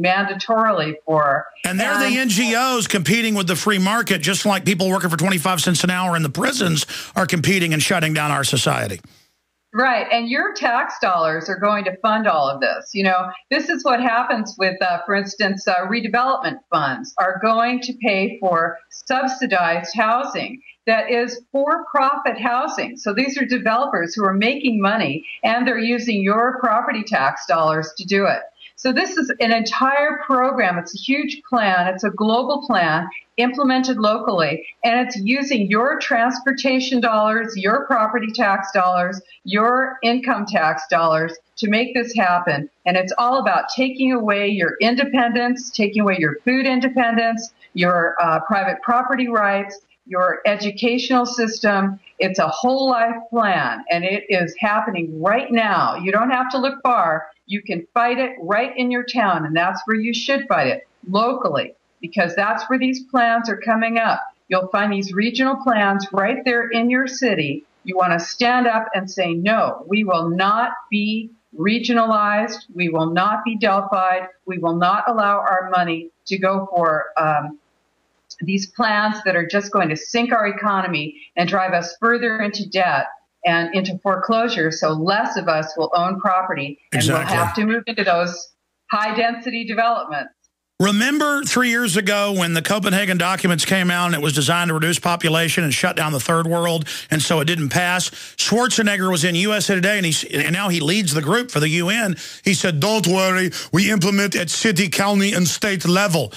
mandatorily for. And they're the NGOs competing with the free market, just like people working for 25 cents an hour in the prisons are competing and shutting down our society. Right. And your tax dollars are going to fund all of this. You know, this is what happens with, for instance, redevelopment funds are going to pay for subsidized housing that is for-profit housing. So these are developers who are making money, and they're using your property tax dollars to do it. So this is an entire program. It's a huge plan. It's a global plan implemented locally, and it's using your transportation dollars, your property tax dollars, your income tax dollars to make this happen. And it's all about taking away your independence, taking away your food independence, your private property rights, your educational system. It's a whole life plan, and it is happening right now. You don't have to look far. You can fight it right in your town, and that's where you should fight it, locally, because that's where these plans are coming up. You'll find these regional plans right there in your city. You want to stand up and say, no, we will not be regionalized. We will not be Delphied. We will not allow our money to go for these plans that are just going to sink our economy and drive us further into debt and into foreclosure, so less of us will own property, and we'll have to move into those high-density developments. Remember 3 years ago when the Copenhagen documents came out and it was designed to reduce population and shut down the third world, and so it didn't pass? Schwarzenegger was in USA Today, and now he leads the group for the UN. He said, don't worry, we implement at city, county, and state level.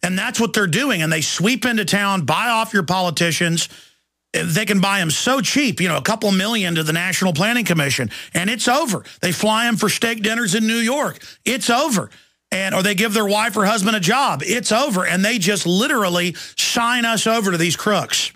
And that's what they're doing, and they sweep into town, buy off your politicians. They can buy them so cheap, you know, a couple million to the National Planning Commission, and it's over. They fly them for steak dinners in New York. It's over. Or they give their wife or husband a job. It's over. And they just literally sign us over to these crooks.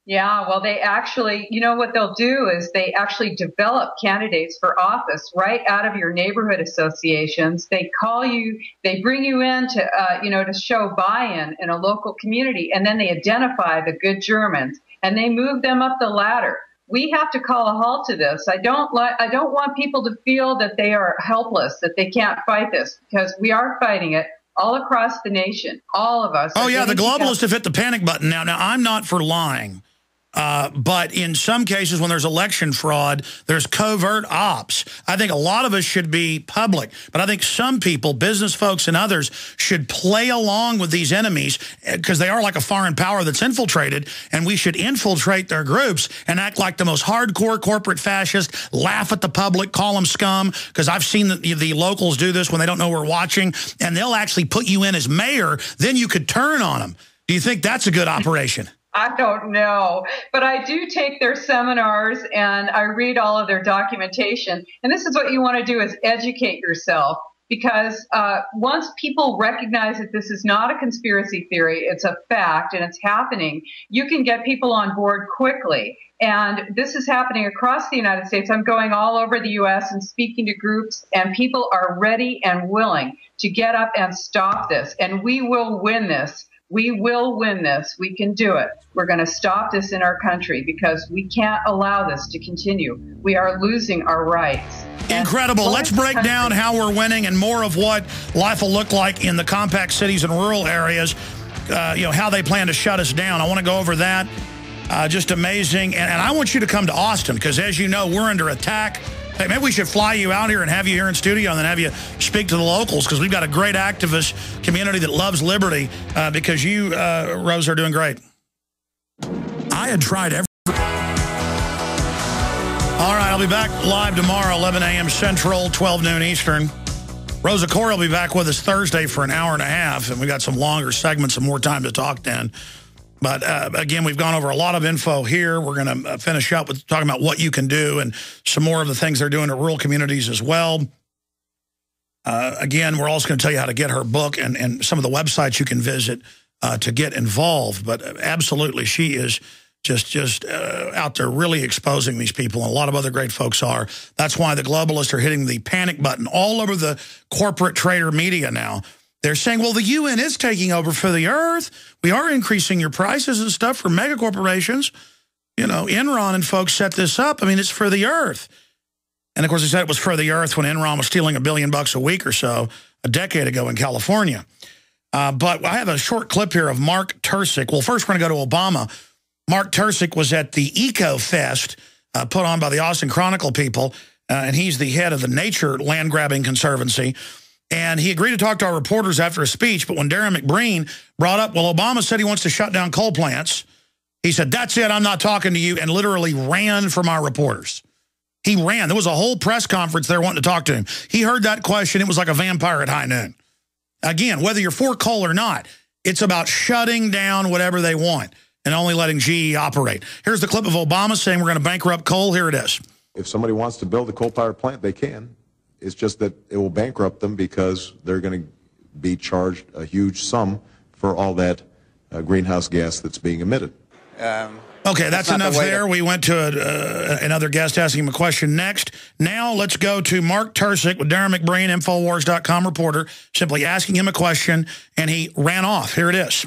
Yeah, well, they actually, you know what they'll do is they actually develop candidates for office right out of your neighborhood associations. They call you, they bring you in to, you know, to show buy-in in a local community, and then they identify the good Germans and they move them up the ladder. We have to call a halt to this. I don't want people to feel that they are helpless, that they can't fight this, because we are fighting it all across the nation. All of us. Oh, yeah, the globalists have hit the panic button now. Now, I'm not for lying. But in some cases, when there's election fraud, there's covert ops. I think a lot of us should be public, but I think some people, business folks and others, should play along with these enemies because they are like a foreign power that's infiltrated, and we should infiltrate their groups and act like the most hardcore corporate fascist, laugh at the public, call them scum, because I've seen the locals do this when they don't know we're watching, and they'll actually put you in as mayor. Then you could turn on them. Do you think that's a good operation? I don't know, but I do take their seminars and I read all of their documentation. And this is what you want to do, is educate yourself, because once people recognize that this is not a conspiracy theory, it's a fact and it's happening, you can get people on board quickly. And this is happening across the United States. I'm going all over the U.S. and speaking to groups, and people are ready and willing to get up and stop this. And we will win this. We will win this. We can do it. We're going to stop this in our country because we can't allow this to continue. We are losing our rights. Incredible. Let's break down how we're winning and more of what life will look like in the compact cities and rural areas, you know, how they plan to shut us down. I want to go over that. Just amazing. And I want you to come to Austin because, as you know, we're under attack. Hey, maybe we should fly you out here and have you here in studio and then have you speak to the locals, because we've got a great activist community that loves liberty, because you, Rose, are doing great. I had tried every... All right, I'll be back live tomorrow, 11 a.m. Central, 12 noon Eastern. Rosa Corey will be back with us Thursday for an hour and a half, and we got some longer segments and more time to talk then. But again, we've gone over a lot of info here. We're going to finish up with talking about what you can do and some more of the things they're doing to rural communities as well. Again, we're also going to tell you how to get her book and some of the websites you can visit to get involved. But absolutely, she is just out there really exposing these people, and a lot of other great folks are. That's why the globalists are hitting the panic button all over the corporate trader media now. They're saying, well, the UN is taking over for the earth. We are increasing your prices and stuff for mega corporations. You know, Enron and folks set this up. I mean, it's for the earth. And, of course, they said it was for the earth when Enron was stealing $1 billion a week or so. a decade ago in California. But I have a short clip here of Mark Tursick. Well, first we're going to go to Obama. Mark Tursick was at the Eco Fest put on by the Austin Chronicle people, and he's the head of the Nature Land Grabbing Conservancy. And he agreed to talk to our reporters after a speech, but when Darren McBreen brought up, well, Obama said he wants to shut down coal plants, he said, that's it, I'm not talking to you, and literally ran from our reporters. He ran. There was a whole press conference there wanting to talk to him. He heard that question. It was like a vampire at high noon. Again, whether you're for coal or not, it's about shutting down whatever they want and only letting GE operate. Here's the clip of Obama saying we're going to bankrupt coal. Here it is. If somebody wants to build a coal-powered plant, they can. It's just that it will bankrupt them because they're going to be charged a huge sum for all that greenhouse gas that's being emitted. Okay, that's enough there. We went to another guest asking him a question next. Now let's go to Mark Tursick with Darren McBreen, Infowars.com reporter, simply asking him a question, and he ran off. Here it is.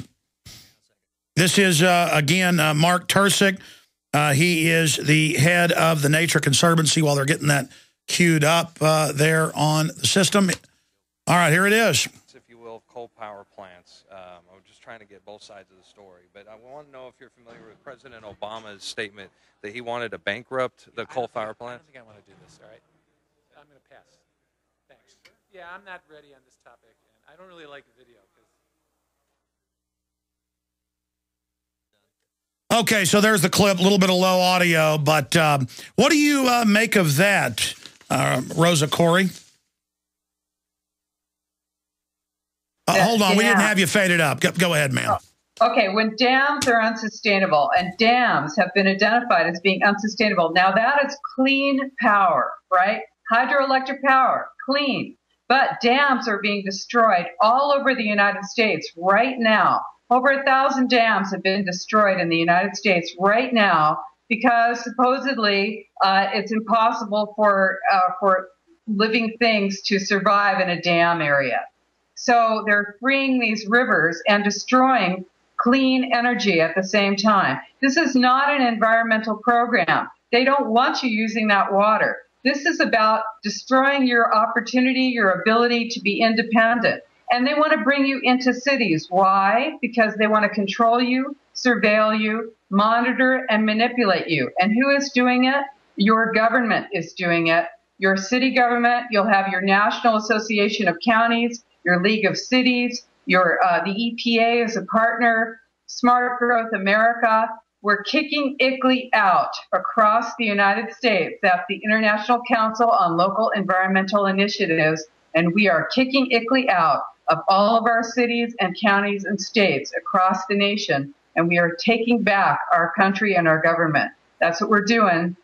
This is, again, Mark Tursick. He is the head of the Nature Conservancy while they're getting that queued up there on the system. All right, here it is. If you will, coal power plants. I'm just trying to get both sides of the story. But I want to know if you're familiar with President Obama's statement that he wanted to bankrupt the coal power plant. I don't think I want to do this, all right? I'm going to pass. Thanks. Yeah, I'm not ready on this topic, and I don't really like video. Okay, so there's the clip, a little bit of low audio, but what do you make of that, Rosa Corey? Hold on, we didn't have you faded up. Go ahead, ma'am. Okay, when dams are unsustainable, and dams have been identified as being unsustainable, now that is clean power, right? Hydroelectric power, clean. But dams are being destroyed all over the United States right now. Over 1,000 dams have been destroyed in the United States right now because supposedly it's impossible for living things to survive in a dam area. So they're freeing these rivers and destroying clean energy at the same time. This is not an environmental program. They don't want you using that water. This is about destroying your opportunity, your ability to be independent. And they want to bring you into cities. Why? Because they want to control you, surveil you, monitor, and manipulate you. And who is doing it? Your government is doing it. Your city government, you'll have your National Association of Counties, your League of Cities, your the EPA is a partner, Smart Growth America. We're kicking ICLEI out across the United States. That's the International Council on Local Environmental Initiatives. And we are kicking ICLEI out of all of our cities and counties and states across the nation. And we are taking back our country and our government. That's what we're doing.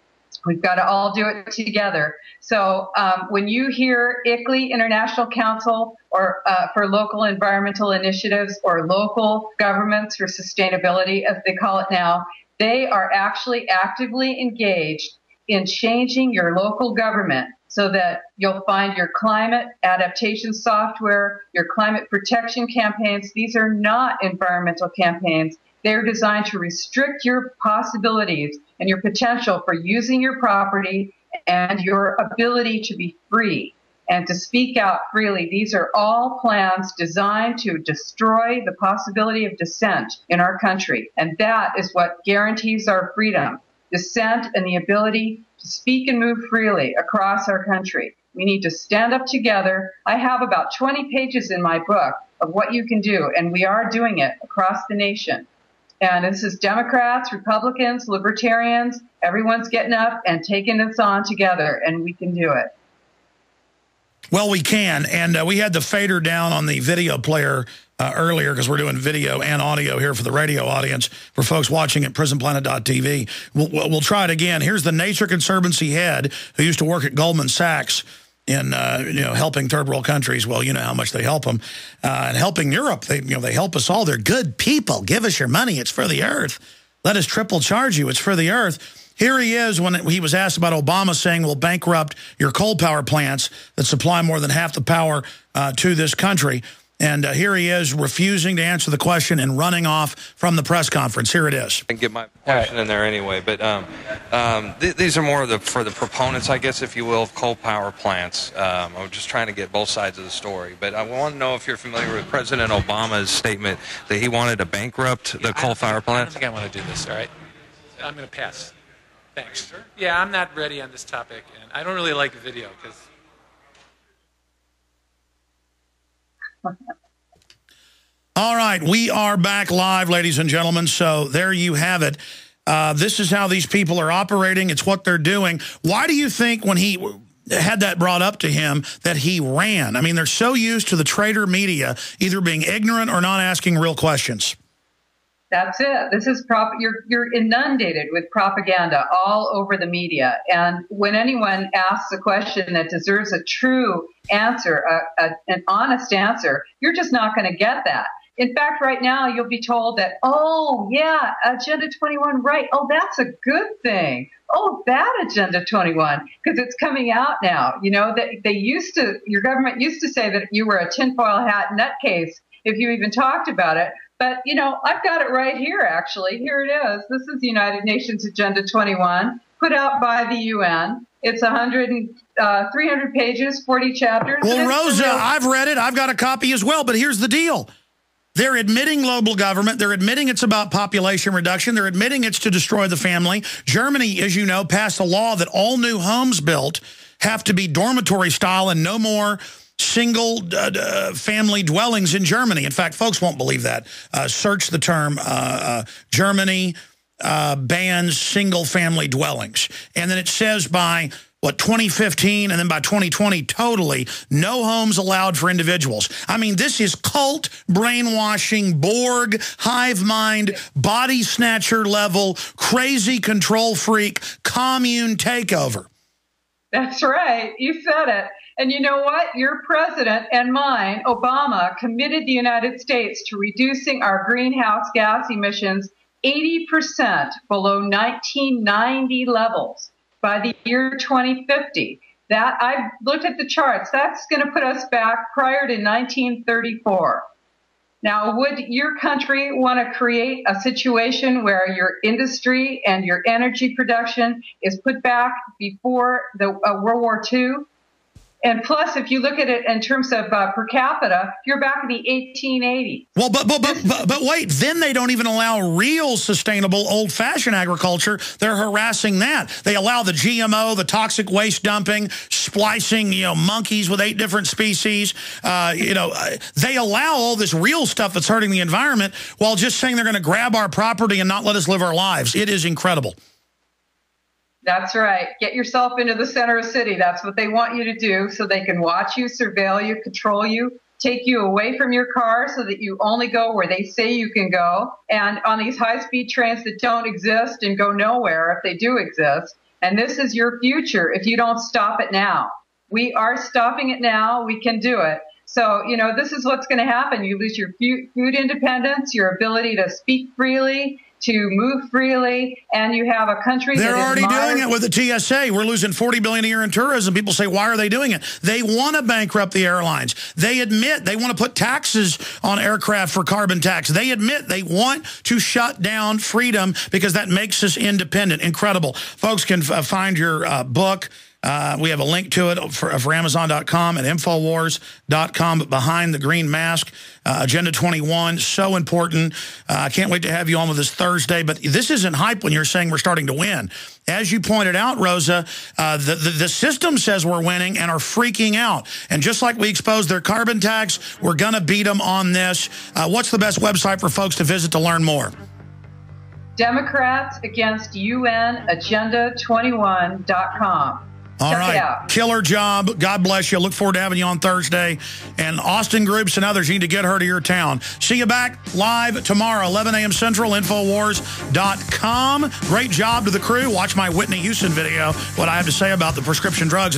We've got to all do it together. So when you hear ICLEI, International Council or for Local Environmental Initiatives, or local governments for sustainability, as they call it now, they are actually actively engaged in changing your local government so that you'll find your climate adaptation software, your climate protection campaigns. These are not environmental campaigns. They're designed to restrict your possibilities and your potential for using your property and your ability to be free and to speak out freely. These are all plans designed to destroy the possibility of dissent in our country. And that is what guarantees our freedom, dissent and the ability to speak and move freely across our country. We need to stand up together. I have about 20 pages in my book of what you can do, and we are doing it across the nation. And this is Democrats, Republicans, Libertarians, everyone's getting up and taking this on together, and we can do it. Well, we can, and we had the fader down on the video player earlier because we're doing video and audio here for the radio audience, for folks watching at prisonplanet.tv. We'll try it again. Here's the Nature Conservancy head who used to work at Goldman Sachs in helping third world countries. Well, you know how much they help them, and helping Europe. They help us all. They're good people. Give us your money. It's for the earth. Let us triple charge you. It's for the earth. Here he is when he was asked about Obama saying we'll bankrupt your coal power plants that supply more than half the power to this country. And here he is refusing to answer the question and running off from the press conference. Here it is. I can get my question in there anyway, but these are more for the proponents, I guess, if you will, of coal power plants. I'm just trying to get both sides of the story. But I want to know if you're familiar with President Obama's statement that he wanted to bankrupt the coal power plants. I don't think I want to do this, all right? I'm going to pass. Thanks. Yeah, I'm not ready on this topic, and I don't really like video because... All right, we are back live, ladies and gentlemen. So there you have it. This is how these people are operating. It's what they're doing. Why do you think when he had that brought up to him that he ran? I mean, they're so used to the traitor media either being ignorant or not asking real questions. That's it. This is you're inundated with propaganda all over the media. And when anyone asks a question that deserves a true answer, an honest answer, you're just not going to get that. In fact, right now, you'll be told that, oh, yeah, Agenda 21, right. Oh, that's a good thing. Oh, that Agenda 21, because it's coming out now. You know, your government used to say that you were a tinfoil hat nutcase if you even talked about it. But, you know, I've got it right here, actually. Here it is. This is the United Nations Agenda 21, put out by the UN. It's 300 pages, 40 chapters. Well, Rosa, I've read it. I've got a copy as well. But here's the deal. They're admitting global government. They're admitting it's about population reduction. They're admitting it's to destroy the family. Germany, as you know, passed a law that all new homes built have to be dormitory style and no more single family dwellings in Germany. In fact, folks won't believe that. Search the term Germany bans single family dwellings. And then it says by, 2015 and then by 2020, totally no homes allowed for individuals. I mean, this is cult, brainwashing, Borg, hive mind, body snatcher level, crazy control freak, commune takeover. That's right. You said it. And you know what? Your president and mine, Obama, committed the United States to reducing our greenhouse gas emissions 80% below 1990 levels by the year 2050. That, I've looked at the charts. That's going to put us back prior to 1934. Now, would your country want to create a situation where your industry and your energy production is put back before the World War II? And plus, if you look at it in terms of per capita, you're back in the 1880s. Well, but wait, then they don't even allow real sustainable old-fashioned agriculture. They're harassing that. They allow the GMO, the toxic waste dumping, splicing, monkeys with 8 different species. They allow all this real stuff that's hurting the environment while just saying they're going to grab our property and not let us live our lives. It is incredible. That's right. Get yourself into the center of the city. That's what they want you to do so they can watch you, surveil you, control you, take you away from your car so that you only go where they say you can go. And on these high-speed trains that don't exist and go nowhere if they do exist. And this is your future if you don't stop it now. We are stopping it now. We can do it. So, this is what's going to happen. You lose your food independence, your ability to speak freely, to move freely, and you have a country They're already doing it with the TSA. We're losing $40 billion a year in tourism. People say, why are they doing it? They want to bankrupt the airlines. They admit they want to put taxes on aircraft for carbon tax. They admit they want to shut down freedom because that makes us independent. Incredible. Folks can find your book. We have a link to it for Amazon.com and Infowars.com. But behind the green mask, Agenda 21, so important. I can't wait to have you on with this Thursday. But this isn't hype when you're saying we're starting to win. As you pointed out, Rosa, the system says we're winning and are freaking out. And just like we exposed their carbon tax, we're going to beat them on this. What's the best website for folks to visit to learn more? Democrats Against UN Agenda21.com. All right. Killer job. God bless you. Look forward to having you on Thursday. And Austin Groups and others, you need to get her to your town. See you back live tomorrow, 11 a.m. Central, Infowars.com. Great job to the crew. Watch my Whitney Houston video, what I have to say about the prescription drugs.